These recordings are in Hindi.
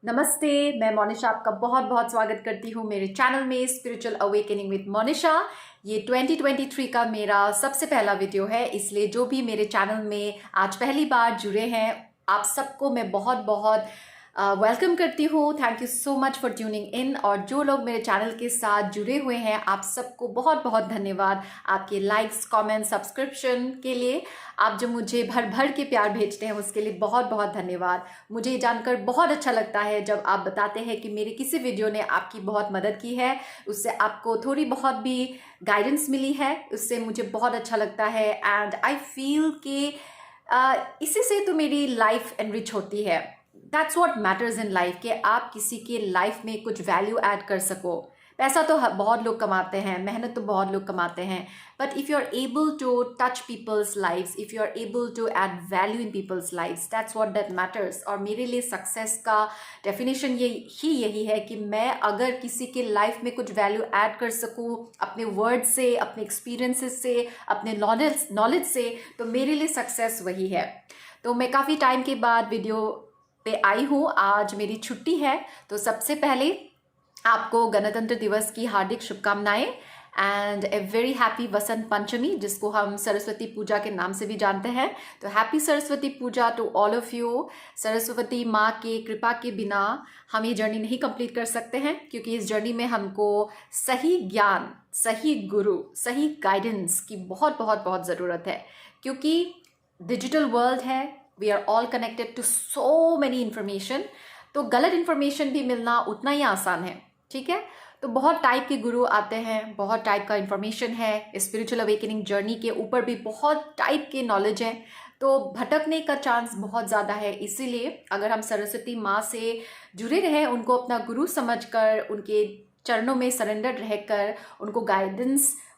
नमस्ते, मैं मोनिशा आपका बहुत बहुत स्वागत करती हूँ मेरे चैनल में स्पिरिचुअल अवेकनिंग विद मोनिशा। ये 2023 का मेरा सबसे पहला वीडियो है, इसलिए जो भी मेरे चैनल में आज पहली बार जुड़े हैं आप सबको मैं बहुत बहुत वेलकम करती हूँ। Thank you so much for tuning in. और जो लोग मेरे चैनल के साथ जुड़े हुए हैं आप सबको बहुत बहुत धन्यवाद आपके लाइक्स, कमेंट, सब्सक्रिप्शन के लिए। आप जो मुझे भर भर के प्यार भेजते हैं उसके लिए बहुत बहुत धन्यवाद। मुझे ये जानकर बहुत अच्छा लगता है जब आप बताते हैं कि मेरे किसी वीडियो ने आपकी बहुत मदद की है, उससे आपको थोड़ी बहुत भी गाइडेंस मिली है, उससे मुझे बहुत अच्छा लगता है। एंड आई फील कि इसी से तो मेरी लाइफ एनरिच होती है। That's what matters in life, कि आप किसी के लाइफ में कुछ वैल्यू ऐड कर सको। पैसा तो बहुत लोग कमाते हैं, मेहनत तो बहुत लोग कमाते हैं, but if you are able to touch people's lifes, if you are able to add value in people's lifes, that's what that matters. और मेरे लिए सक्सेस का डेफिनेशन यही है कि मैं अगर किसी के लाइफ में कुछ वैल्यू ऐड कर सकूं अपने वर्ड से, अपने एक्सपीरियंसेस से, अपने नॉलेज से, तो मेरे लिए सक्सेस वही है। तो मैं काफ़ी टाइम के बाद वीडियो पे आई हूँ। आज मेरी छुट्टी है, तो सबसे पहले आपको गणतंत्र दिवस की हार्दिक शुभकामनाएं and a very happy Vasant Panchami, जिसको हम सरस्वती पूजा के नाम से भी जानते हैं। तो happy Saraswati Puja to all of you. Saraswati माँ के कृपा के बिना हम ये जर्नी नहीं कंप्लीट कर सकते हैं, क्योंकि इस जर्नी में हमको सही ज्ञान, सही गुरु, सही गाइडेंस की बहुत बहुत बहुत ज़रूरत है। क्योंकि डिजिटल वर्ल्ड है, we are all connected to so many information, तो गलत इन्फॉर्मेशन भी मिलना उतना ही आसान है। ठीक है, तो बहुत टाइप के गुरु आते हैं, बहुत टाइप का इन्फॉर्मेशन है। स्पिरिचुअल अवेकनिंग जर्नी के ऊपर भी बहुत टाइप के नॉलेज है, तो भटकने का चांस बहुत ज़्यादा है। इसीलिए अगर हम सरस्वती माँ से जुड़े रहें, उनको अपना गुरु समझकर, उनके चरणों में सरेंडर रहकर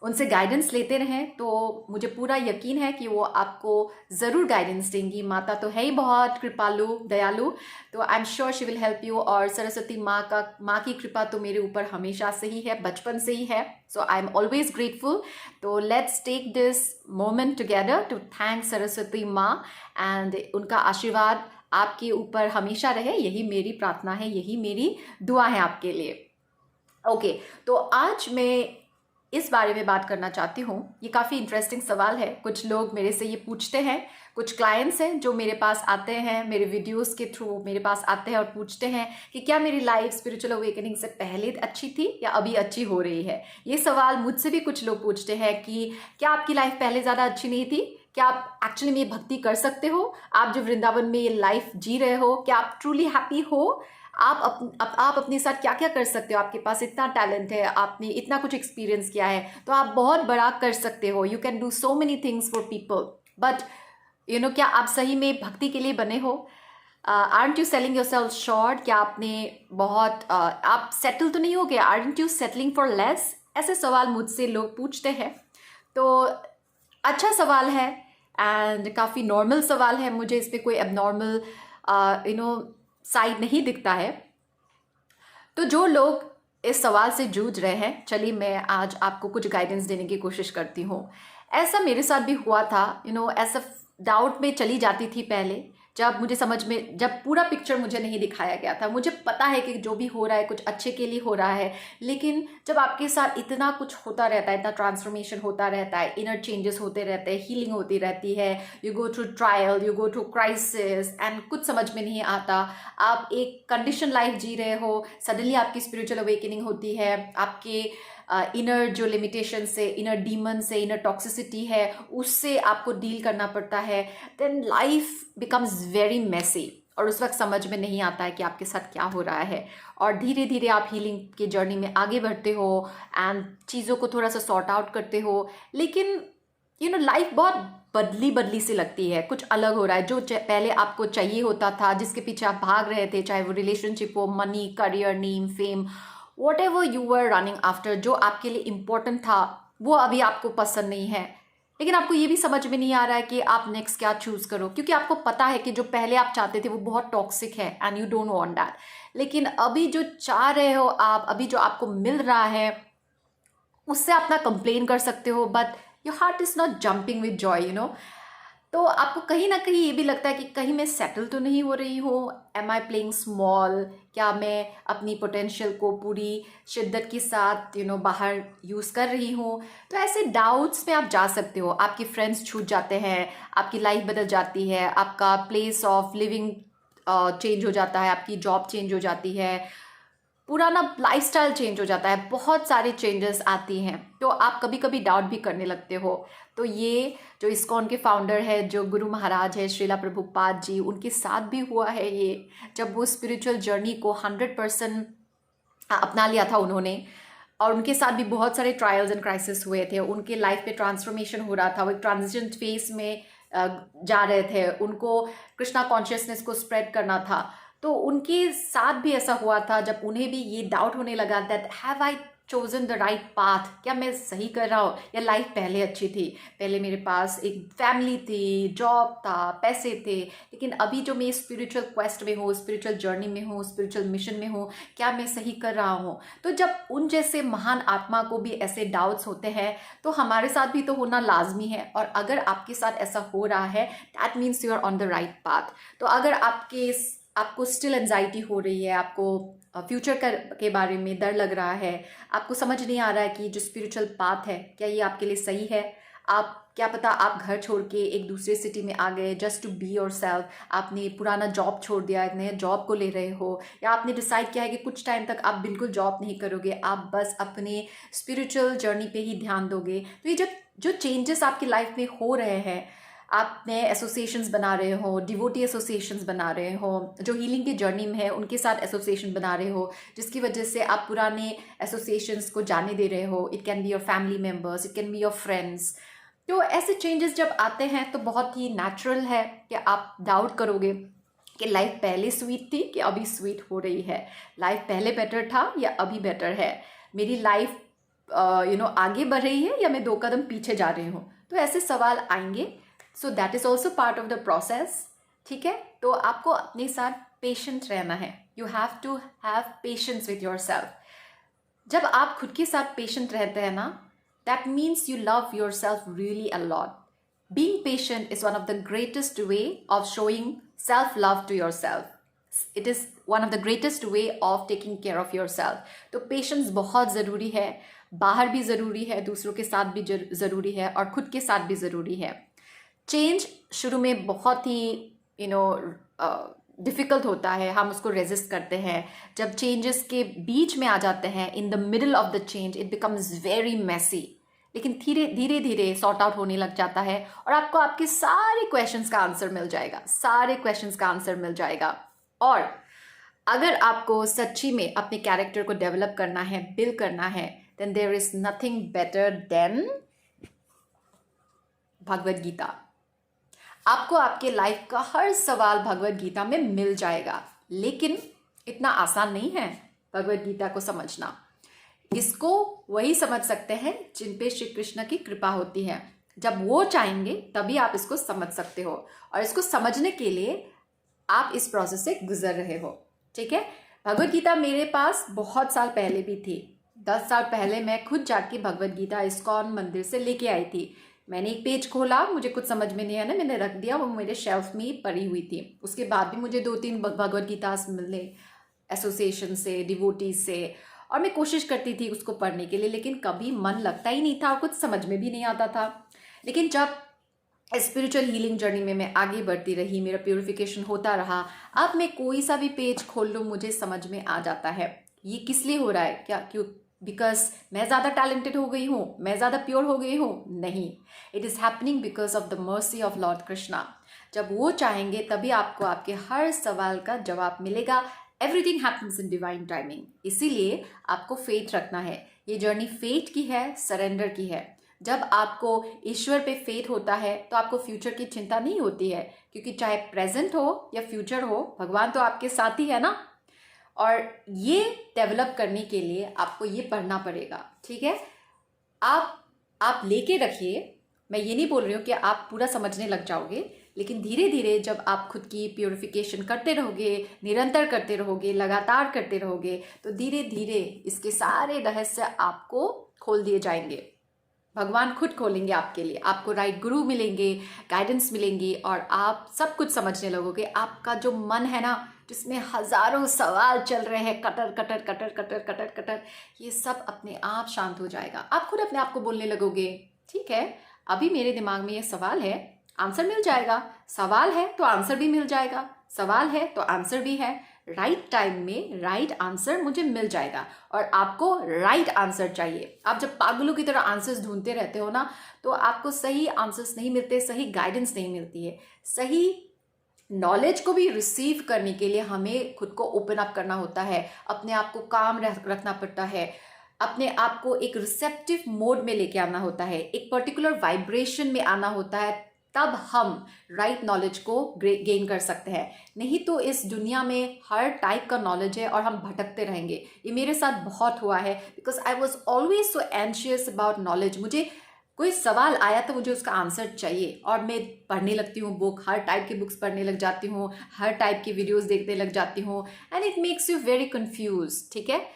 उनसे गाइडेंस लेते रहें, तो मुझे पूरा यकीन है कि वो आपको ज़रूर गाइडेंस देंगी। माता तो है ही बहुत कृपालु, दयालु, तो I am sure she will help you. और सरस्वती माँ की कृपा तो मेरे ऊपर हमेशा से ही है, बचपन से ही है, so I am always grateful. तो let's take this moment together to thank Saraswati माँ, एंड उनका आशीर्वाद आपके ऊपर हमेशा रहे, यही मेरी प्रार्थना है, यही मेरी दुआ है आपके लिए। ओके, तो आज मैं इस बारे में बात करना चाहती हूँ। ये काफ़ी इंटरेस्टिंग सवाल है। कुछ लोग मेरे से ये पूछते हैं, कुछ क्लाइंट्स हैं जो मेरे पास आते हैं, मेरे वीडियोस के थ्रू मेरे पास आते हैं और पूछते हैं कि क्या मेरी लाइफ स्पिरिचुअल अवेकनिंग से पहले अच्छी थी या अभी अच्छी हो रही है। ये सवाल मुझसे भी कुछ लोग पूछते हैं कि क्या आपकी लाइफ पहले ज़्यादा अच्छी नहीं थी, क्या आप एक्चुअली में ये भक्ति कर सकते हो, आप जो वृंदावन में ये लाइफ जी रहे हो, क्या आप ट्रूली हैप्पी हो, आप अपने साथ क्या क्या कर सकते हो, आपके पास इतना टैलेंट है, आपने इतना कुछ एक्सपीरियंस किया है, तो आप बहुत बड़ा कर सकते हो, you can do so many things for people. But क्या आप सही में भक्ति के लिए बने हो? Aren't you selling your self short? क्या आपने बहुत आप सेटल तो नहीं हो गए? Aren't you settling for less? ऐसे सवाल मुझसे लोग पूछते हैं। तो अच्छा सवाल है एंड काफ़ी नॉर्मल सवाल है, मुझे इस पर कोई एबनॉर्मल साइड नहीं दिखता है। तो जो लोग इस सवाल से जूझ रहे हैं, चलिए मैं आज आपको कुछ गाइडेंस देने की कोशिश करती हूँ। ऐसा मेरे साथ भी हुआ था, ऐसा डाउट में चली जाती थी पहले, जब पूरा पिक्चर मुझे नहीं दिखाया गया था। मुझे पता है कि जो भी हो रहा है कुछ अच्छे के लिए हो रहा है, लेकिन जब आपके साथ इतना कुछ होता रहता है, इतना ट्रांसफॉर्मेशन होता रहता है, इनर चेंजेस होते रहते हैं, हीलिंग होती रहती है, you go through trial, you go through crisis, and कुछ समझ में नहीं आता। आप एक कंडीशन लाइफ जी रहे हो, सडनली आपकी स्पिरिचुअल अवेकनिंग होती है, आपके इनर जो लिमिटेशन से, इनर डीमन से, इनर टॉक्सिसिटी है, उससे आपको डील करना पड़ता है। Then life becomes very messy, और उस वक्त समझ में नहीं आता है कि आपके साथ क्या हो रहा है। और धीरे धीरे आप हीलिंग की जर्नी में आगे बढ़ते हो एंड चीज़ों को थोड़ा सा सॉर्ट आउट करते हो, लेकिन लाइफ बहुत बदली सी लगती है, कुछ अलग हो रहा है। जो पहले आपको चाहिए होता था, जिसके पीछे आप भाग रहे थे, चाहे वो रिलेशनशिप हो, money, career, name, fame, what ever you were running after, जो आपके लिए इम्पोर्टेंट था, वो अभी आपको पसंद नहीं है। लेकिन आपको ये भी समझ में नहीं आ रहा है कि आप नेक्स्ट क्या चूज़ करो, क्योंकि आपको पता है कि जो पहले आप चाहते थे वो बहुत टॉक्सिक है and you don't want that. लेकिन अभी जो चाह रहे हो आप, अभी जो आपको मिल रहा है, उससे आप ना कंप्लेन कर सकते हो, but your heart is not jumping with Joy. तो आपको कहीं ना कहीं ये भी लगता है कि कहीं मैं सेटल तो नहीं हो रही हूँ, एम आई प्लेइंग स्मॉल, क्या मैं अपनी पोटेंशियल को पूरी शिद्दत के साथ बाहर यूज़ कर रही हूँ। तो ऐसे डाउट्स में आप जा सकते हो, आपके फ्रेंड्स छूट जाते हैं, आपकी लाइफ बदल जाती है, आपका प्लेस ऑफ लिविंग चेंज हो जाता है, आपकी जॉब चेंज हो जाती है, पूरा ना लाइफस्टाइल चेंज हो जाता है, बहुत सारी चेंजेस आती हैं, तो आप कभी कभी डाउट भी करने लगते हो। तो ये जो इस्कॉन के फाउंडर है, जो गुरु महाराज है श्रीला प्रभुपाद जी, उनके साथ भी हुआ है ये, जब वो स्पिरिचुअल जर्नी को 100% अपना लिया था उन्होंने, और उनके साथ भी बहुत सारे ट्रायल्स एंड क्राइसिस हुए थे, उनके लाइफ पे ट्रांसफॉर्मेशन हो रहा था, वो एक ट्रांजिशन फेस में जा रहे थे, उनको कृष्णा कॉन्शियसनेस को स्प्रेड करना था। तो उनके साथ भी ऐसा हुआ था, जब उन्हें भी ये डाउट होने लगा that have I chosen the right path, क्या मैं सही कर रहा हूँ, या लाइफ पहले अच्छी थी, पहले मेरे पास एक फैमिली थी, जॉब था, पैसे थे, लेकिन अभी जो मैं स्पिरिचुअल क्वेस्ट में हूँ, स्पिरिचुअल जर्नी में हूँ, स्पिरिचुअल मिशन में हूँ, क्या मैं सही कर रहा हूँ। तो जब उन जैसे महान आत्मा को भी ऐसे डाउट्स होते हैं, तो हमारे साथ भी तो होना लाजमी है, और अगर आपके साथ ऐसा हो रहा है that means you are on the right path. तो अगर आपको स्टिल एंजाइटी हो रही है, आपको फ्यूचर के बारे में डर लग रहा है, आपको समझ नहीं आ रहा है कि जो स्पिरिचुअल पाथ है क्या ये आपके लिए सही है, आप क्या पता आप घर छोड़ के एक दूसरे सिटी में आ गए just to be your self, आपने पुराना जॉब छोड़ दिया, एक नया जॉब को ले रहे हो, या आपने डिसाइड किया है कि कुछ टाइम तक आप बिल्कुल जॉब नहीं करोगे, आप बस अपने स्पिरिचुअल जर्नी पे ही ध्यान दोगे। तो ये जो चेंजेस आपकी लाइफ में हो रहे हैं, आप नए एसोसिएशंस बना रहे हो, डिवोटी एसोसिएशंस बना रहे हो, जो हीलिंग की जर्नी में है उनके साथ एसोसिएशन बना रहे हो, जिसकी वजह से आप पुराने एसोसिएशंस को जाने दे रहे हो, it can be your family members, it can be your friends. तो ऐसे चेंजेस जब आते हैं तो बहुत ही नेचुरल है कि आप डाउट करोगे कि लाइफ पहले स्वीट थी कि अभी स्वीट हो रही है, लाइफ पहले बेटर था या अभी बेटर है, मेरी लाइफ आगे बढ़ रही है या मैं 2 कदम पीछे जा रही हूँ। तो ऐसे सवाल आएंगे, so that is also part of the process. ठीक है, तो आपको अपने साथ पेशेंट रहना है, you have to have patience with your self. जब आप खुद के साथ पेशेंट रहते हैं ना, that means you love your self really a lot. Being patient is one of the greatest way of showing self love to your self, it is one of the greatest way of taking care of your self. तो पेशेंस बहुत ज़रूरी है, बाहर भी ज़रूरी है, दूसरों के साथ भी ज़रूरी है, और खुद के साथ भी ज़रूरी है। चेंज शुरू में बहुत ही डिफ़िकल्ट होता है, हम उसको रेजिस्ट करते हैं, जब चेंजेस के बीच में आ जाते हैं, in the middle of the change it becomes very messy, लेकिन धीरे धीरे धीरे सॉर्ट आउट होने लग जाता है, और आपको आपके सारे क्वेश्चंस का आंसर मिल जाएगा, सारे क्वेश्चंस का आंसर मिल जाएगा। और अगर आपको सच्ची में अपने कैरेक्टर को डेवलप करना है, बिल्ड करना है, then there is nothing better than Bhagavad Gita. आपको आपके लाइफ का हर सवाल भगवद गीता में मिल जाएगा, लेकिन इतना आसान नहीं है भगवद गीता को समझना। इसको वही समझ सकते हैं जिन पे श्री कृष्ण की कृपा होती है, जब वो चाहेंगे तभी आप इसको समझ सकते हो, और इसको समझने के लिए आप इस प्रोसेस से गुजर रहे हो। ठीक है, भगवद गीता मेरे पास बहुत साल पहले भी थी, 10 साल पहले मैं खुद जाके भगवद गीता इस्कॉन मंदिर से लेके आई थी। मैंने एक पेज खोला, मुझे कुछ समझ में नहीं आया ना, मैंने रख दिया, वो मेरे शेल्फ में ही पड़ी हुई थी। उसके बाद भी मुझे 2-3 भगवद गीता मिले एसोसिएशन से, डिवोटीज से, और मैं कोशिश करती थी उसको पढ़ने के लिए, लेकिन कभी मन लगता ही नहीं था और कुछ समझ में भी नहीं आता था। लेकिन जब स्पिरिचुअल हीलिंग जर्नी में मैं आगे बढ़ती रही, मेरा प्योरिफिकेशन होता रहा, अब मैं कोई सा भी पेज खोल लूँ मुझे समझ में आ जाता है ये किस लिए हो रहा है। क्या क्यों? बिकॉज मैं ज़्यादा टैलेंटेड हो गई हूँ, मैं ज़्यादा प्योर हो गई हूँ? नहीं, it is happening because of the mercy of Lord Krishna. जब वो चाहेंगे तभी आपको आपके हर सवाल का जवाब मिलेगा। Everything happens in divine timing. इसीलिए आपको फेथ रखना है, ये जर्नी फेथ की है, सरेंडर की है। जब आपको ईश्वर पे फेथ होता है तो आपको फ्यूचर की चिंता नहीं होती है, क्योंकि चाहे प्रेजेंट हो या फ्यूचर हो, भगवान तो आपके साथ ही है ना। और ये डेवलप करने के लिए आपको ये पढ़ना पड़ेगा। ठीक है, आप लेके रखिए, मैं ये नहीं बोल रही हूँ कि आप पूरा समझने लग जाओगे, लेकिन धीरे धीरे जब आप खुद की प्योरिफिकेशन करते रहोगे, निरंतर करते रहोगे, लगातार करते रहोगे, तो धीरे धीरे इसके सारे रहस्य आपको खोल दिए जाएंगे। भगवान खुद खोलेंगे आपके लिए, आपको राइट गुरु मिलेंगे, गाइडेंस मिलेंगी और आप सब कुछ समझने लगोगे। आपका जो मन है ना, जिसमें हजारों सवाल चल रहे हैं, cutter cutter cutter cutter cutter cutter, ये सब अपने आप शांत हो जाएगा। आप खुद अपने आप को बोलने लगोगे, ठीक है अभी मेरे दिमाग में ये सवाल है, आंसर मिल जाएगा, सवाल है तो आंसर भी मिल जाएगा, सवाल है तो आंसर भी है, राइट टाइम में राइट आंसर मुझे मिल जाएगा। और आपको राइट आंसर चाहिए। आप जब पागलों की तरह आंसर्स ढूंढते रहते हो ना, तो आपको सही आंसर्स नहीं मिलते, सही गाइडेंस नहीं मिलती है। सही नॉलेज को भी रिसीव करने के लिए हमें खुद को ओपन अप करना होता है, अपने आप को काम रखना पड़ता है, अपने आप को एक रिसेप्टिव मोड में लेके आना होता है, एक पर्टिकुलर वाइब्रेशन में आना होता है, तब हम राइट नॉलेज को गेन कर सकते हैं। नहीं तो इस दुनिया में हर टाइप का नॉलेज है और हम भटकते रहेंगे। ये मेरे साथ बहुत हुआ है, because I was always so anxious about knowledge. मुझे कोई सवाल आया तो मुझे उसका आंसर चाहिए और मैं पढ़ने लगती हूँ बुक, हर टाइप की बुक्स पढ़ने लग जाती हूँ, हर टाइप की वीडियोस देखने लग जाती हूँ, and it makes you very confuse. ठीक है,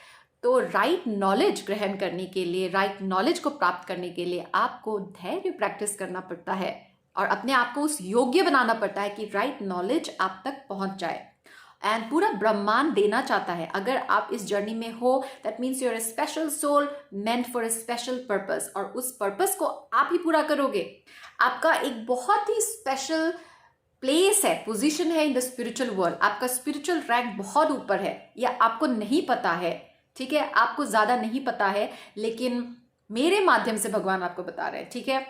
तो राइट नॉलेज ग्रहण करने के लिए, राइट नॉलेज को प्राप्त करने के लिए आपको धैर्य प्रैक्टिस करना पड़ता है और अपने आप को उस योग्य बनाना पड़ता है कि राइट नॉलेज आप तक पहुंच जाए। एंड पूरा ब्रह्मांड देना चाहता है। अगर आप इस जर्नी में हो, that means you're a special soul meant for a special purpose, और उस पर्पस को आप ही पूरा करोगे। आपका एक बहुत ही स्पेशल प्लेस है, पोजीशन है इन द स्पिरिचुअल वर्ल्ड। आपका स्पिरिचुअल रैंक बहुत ऊपर है, या आपको नहीं पता है। ठीक है, आपको ज्यादा नहीं पता है, लेकिन मेरे माध्यम से भगवान आपको बता रहे हैं। ठीक है,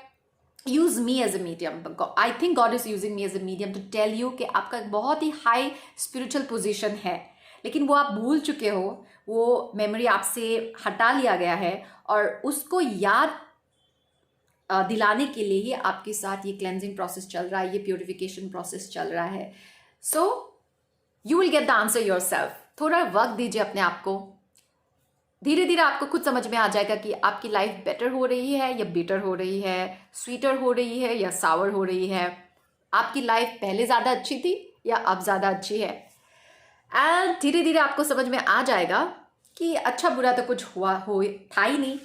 use me as a medium. I think God is using me as a medium to tell you कि आपका एक बहुत ही हाई स्पिरिचुअल पोजीशन है, लेकिन वो आप भूल चुके हो, वो मेमोरी आपसे हटा लिया गया है, और उसको याद दिलाने के लिए ही आपके साथ ये क्लेंजिंग प्रोसेस चल रहा है, ये प्योरिफिकेशन प्रोसेस चल रहा है। So you will get the answer your self. थोड़ा वक्त दीजिए अपने आप को, धीरे धीरे आपको खुद समझ में आ जाएगा कि आपकी लाइफ बेटर हो रही है या बिटर हो रही है, स्वीटर हो रही है या सावर हो रही है, आपकी लाइफ पहले ज़्यादा अच्छी थी या अब ज़्यादा अच्छी है। एंड धीरे धीरे आपको समझ में आ जाएगा कि अच्छा बुरा तो कुछ था ही नहीं।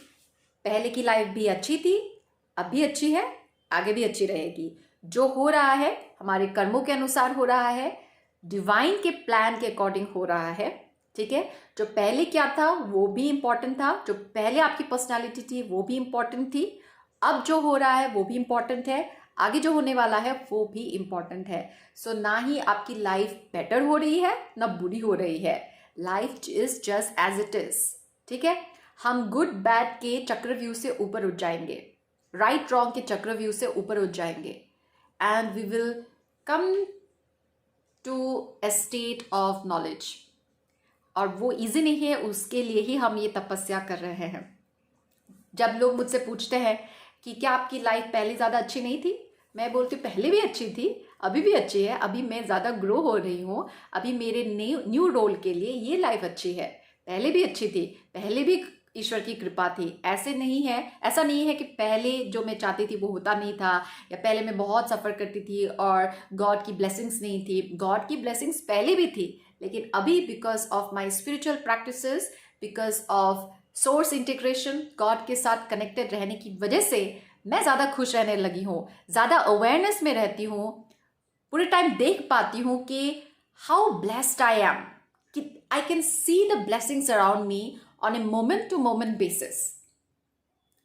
पहले की लाइफ भी अच्छी थी, अब भी अच्छी है, आगे भी अच्छी रहेगी। जो हो रहा है हमारे कर्मों के अनुसार हो रहा है, डिवाइन के प्लान के अकॉर्डिंग हो रहा है। ठीक है, जो पहले क्या था वो भी इंपॉर्टेंट था, जो पहले आपकी पर्सनालिटी थी वो भी इंपॉर्टेंट थी, अब जो हो रहा है वो भी इंपॉर्टेंट है, आगे जो होने वाला है वो भी इंपॉर्टेंट है। सो ना ही आपकी लाइफ बेटर हो रही है ना बुरी हो रही है, life is just as it is. ठीक है, हम गुड बैड के चक्रव्यूह से ऊपर उठ जाएंगे, राइट रॉन्ग के चक्रव्यूह से ऊपर उठ जाएंगे, and we will come to a state of knowledge. और वो इजी नहीं है, उसके लिए ही हम ये तपस्या कर रहे हैं। जब लोग मुझसे पूछते हैं कि क्या आपकी लाइफ पहले ज़्यादा अच्छी नहीं थी, मैं बोलती हूँ पहले भी अच्छी थी, अभी भी अच्छी है, अभी मैं ज़्यादा ग्रो हो रही हूँ, अभी मेरे न्यू रोल के लिए ये लाइफ अच्छी है। पहले भी अच्छी थी, पहले भी ईश्वर की कृपा थी। ऐसा नहीं है कि पहले जो मैं चाहती थी वो होता नहीं था, या पहले मैं बहुत सफ़र करती थी और गॉड की ब्लेसिंग्स नहीं थी। गॉड की ब्लेसिंग्स पहले भी थी, लेकिन अभी because of my spiritual practices, because of source integration, God के साथ कनेक्टेड रहने की वजह से मैं ज़्यादा खुश रहने लगी हूँ, ज़्यादा अवेयरनेस में रहती हूँ, पूरे टाइम देख पाती हूँ कि हाउ ब्लेस्ड आई एम, कि I can see the blessings around me on a moment to moment basis.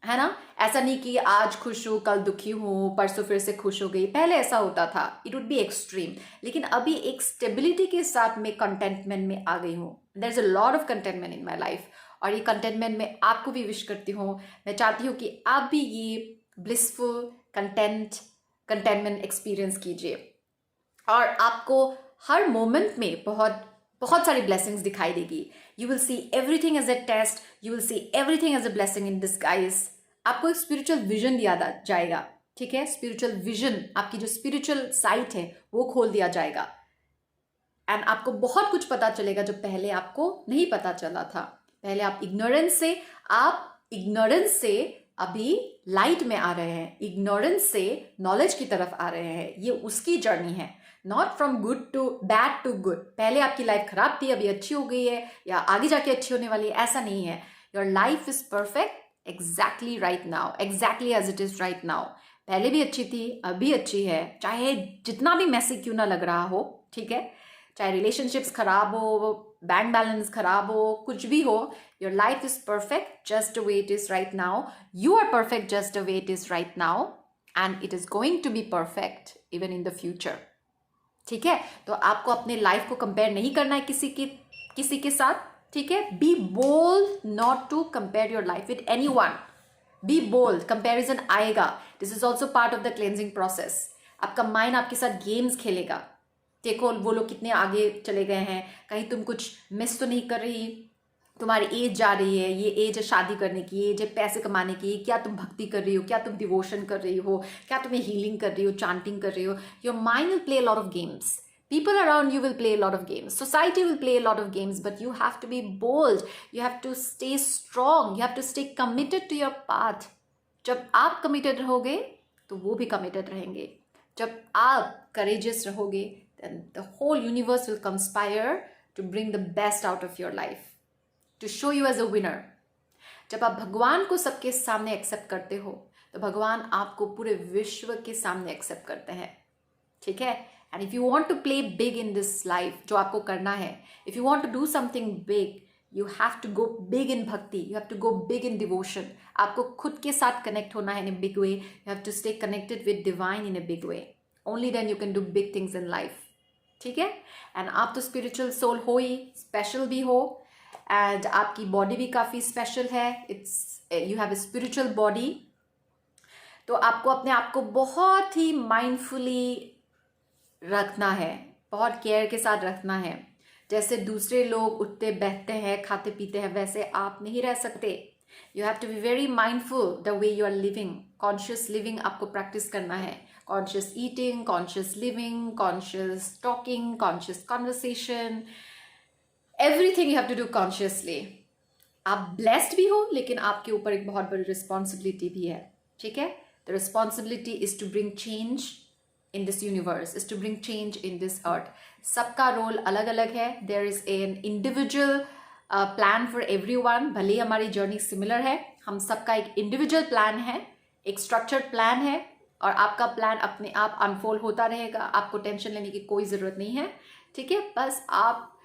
है ना, ऐसा नहीं कि आज खुश हूँ कल दुखी हूँ परसों फिर से खुश हो गई। पहले ऐसा होता था, इट वुड बी एक्सट्रीम, लेकिन अभी एक स्टेबिलिटी के साथ मैं कंटेंटमेंट में आ गई हूँ। There is a lot of contentment in my life, और ये कंटेंटमेंट में आपको भी विश करती हूँ। मैं चाहती हूँ कि आप भी ये ब्लिसफुल कंटेंटमेंट एक्सपीरियंस कीजिए, और आपको हर मोमेंट में बहुत बहुत सारी ब्लेसिंग्स दिखाई देगी। You will see everything as a test, you will see everything as a blessing in disguise. आपको एक स्पिरिचुअल विजन दिया जाएगा। ठीक है, स्पिरिचुअल विजन, आपकी जो स्पिरिचुअल साइट है वो खोल दिया जाएगा, एंड आपको बहुत कुछ पता चलेगा जो पहले आपको नहीं पता चला था। पहले आप इग्नोरेंस से अभी लाइट में आ रहे हैं, इग्नोरेंस से नॉलेज की तरफ आ रहे हैं। ये उसकी जर्नी है, not from good to bad to good. पहले आपकी लाइफ खराब थी, अभी अच्छी हो गई है, या आगे जाके अच्छी होने वाली है, ऐसा नहीं है। Your life is perfect exactly right now, exactly as it is right now. पहले भी अच्छी थी, अभी अच्छी है, चाहे जितना भी मैसी क्यों ना लग रहा हो, ठीक है, चाहे रिलेशनशिप्स खराब हो, बैंक बैलेंस खराब हो, कुछ भी हो, your life is perfect just the way it is right now. You are perfect just the way it is right now, and it is going to be perfect even in the future. ठीक है, तो आपको अपने लाइफ को कंपेयर नहीं करना है किसी के साथ, ठीक है। Be bold not to compare your life with anyone. Be bold, comparison आएगा। This is also part of the cleansing process. आपका माइंड आपके साथ गेम्स खेलेगा। देखो वो लोग कितने आगे चले गए हैं, कहीं तुम कुछ मिस तो नहीं कर रही, तुम्हारी एज जा रही है, ये एज है शादी करने की, एज है पैसे कमाने की, क्या तुम भक्ति कर रही हो, क्या तुम डिवोशन कर रही हो, क्या तुम्हें हीलिंग कर रही हो, चांटिंग कर रही हो। Your mind will play a lot of games, people around you will play a lot of games, society will play a lot of games, but you have to be bold, you have to stay strong, you have to stay committed to your path. जब आप committed रहोगे तो वो भी committed रहेंगे। जब आप courageous रहोगे then the whole universe will conspire to bring the best out of your life, to show you as a winner. जब आप भगवान को सबके सामने एक्सेप्ट करते हो तो भगवान आपको पूरे विश्व के सामने एक्सेप्ट करते हैं, ठीक है। And if you want to play big in this life, जो आपको करना है, if you want to do something big, you have to go big in bhakti, you have to go big in devotion. आपको खुद के साथ connect होना है in a big way. You have to stay connected with divine in a big way. Only then you can do big things in life. ठीक है? And आप तो spiritual soul हो ही, special भी हो, and आपकी body भी काफ़ी special है. You have a spiritual body. तो आपको अपने आप को बहुत ही mindfully रखना है, बहुत केयर के साथ रखना है। जैसे दूसरे लोग उठते बैठते हैं, खाते पीते हैं, वैसे आप नहीं रह सकते। You have to be very mindful the way you are living. Conscious living आपको प्रैक्टिस करना है। Conscious eating, conscious living, conscious talking, conscious conversation, everything you have to do consciously. आप ब्लेस्ड भी हो, लेकिन आपके ऊपर एक बहुत बड़ी रिस्पॉन्सिबिलिटी भी है, ठीक है। The responsibility is to bring change in this universe, is to bring change in this earth. सबका रोल अलग अलग है। There is an individual plan for everyone. भले ही हमारी जर्नी सिमिलर है, हम सबका एक इंडिविजुअल प्लान है, एक स्ट्रक्चर्ड प्लान है, और आपका प्लान अपने आप अनफोल्ड होता रहेगा। आपको टेंशन लेने की कोई ज़रूरत नहीं है, ठीक है। बस आप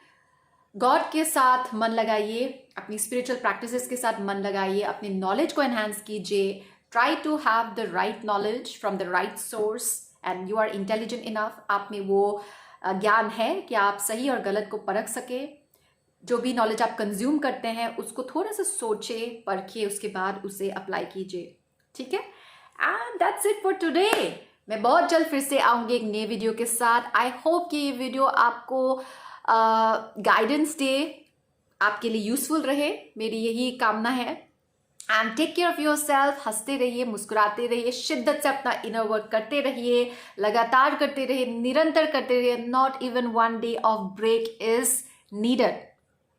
गॉड के साथ मन लगाइए, अपनी स्पिरिचुअल प्रैक्टिसेस के साथ मन लगाइए, अपनी नॉलेज को एनहांस कीजिए। Try to have the right knowledge from the right source, and you are intelligent enough. आप में वो ज्ञान है कि आप सही और गलत को परख सके। जो भी नॉलेज आप कंज्यूम करते हैं उसको थोड़ा सा सोचिए, परखिए, उसके बाद उसे अप्लाई कीजिए, ठीक है। And that's it for today. मैं बहुत जल्द फिर से आऊँगी एक नए वीडियो के साथ। आई होप कि ये वीडियो आपको गाइडेंस दे, आपके लिए यूजफुल रहे, मेरी यही कामना है। And take care of your self. हंसते रहिए, मुस्कुराते रहिए, शिद्दत से अपना इनर वर्क करते रहिए, लगातार करते रहिए, निरंतर करते रहिए। Not even one day of break is needed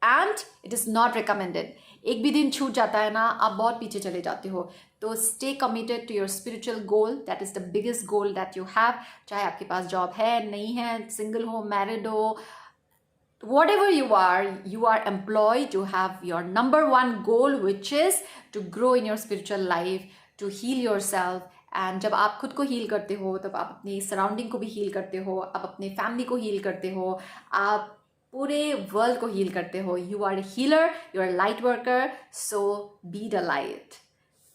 and it is not recommended. एक भी दिन छूट जाता है ना, आप बहुत पीछे चले जाते हो। तो stay committed to your spiritual goal, that is the biggest goal that you have. चाहे आपके पास जॉब है, नहीं है, सिंगल हो, मैरिड हो, whatever you are employed, you have your number one goal, which is to grow in your spiritual life, to heal yourself. And जब आप खुद को हील करते हो तब आप अपनी सराउंडिंग को भी हील करते हो, आप अपने फैमिली को हील करते हो, आप पूरे वर्ल्ड को हील करते हो। You are a healer, you are light worker, so be the light.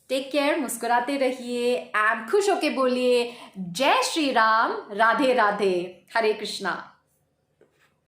Take care, मुस्कुराते रहिए एंड खुश होके बोलिए जय श्री राम, राधे राधे, हरे कृष्णा।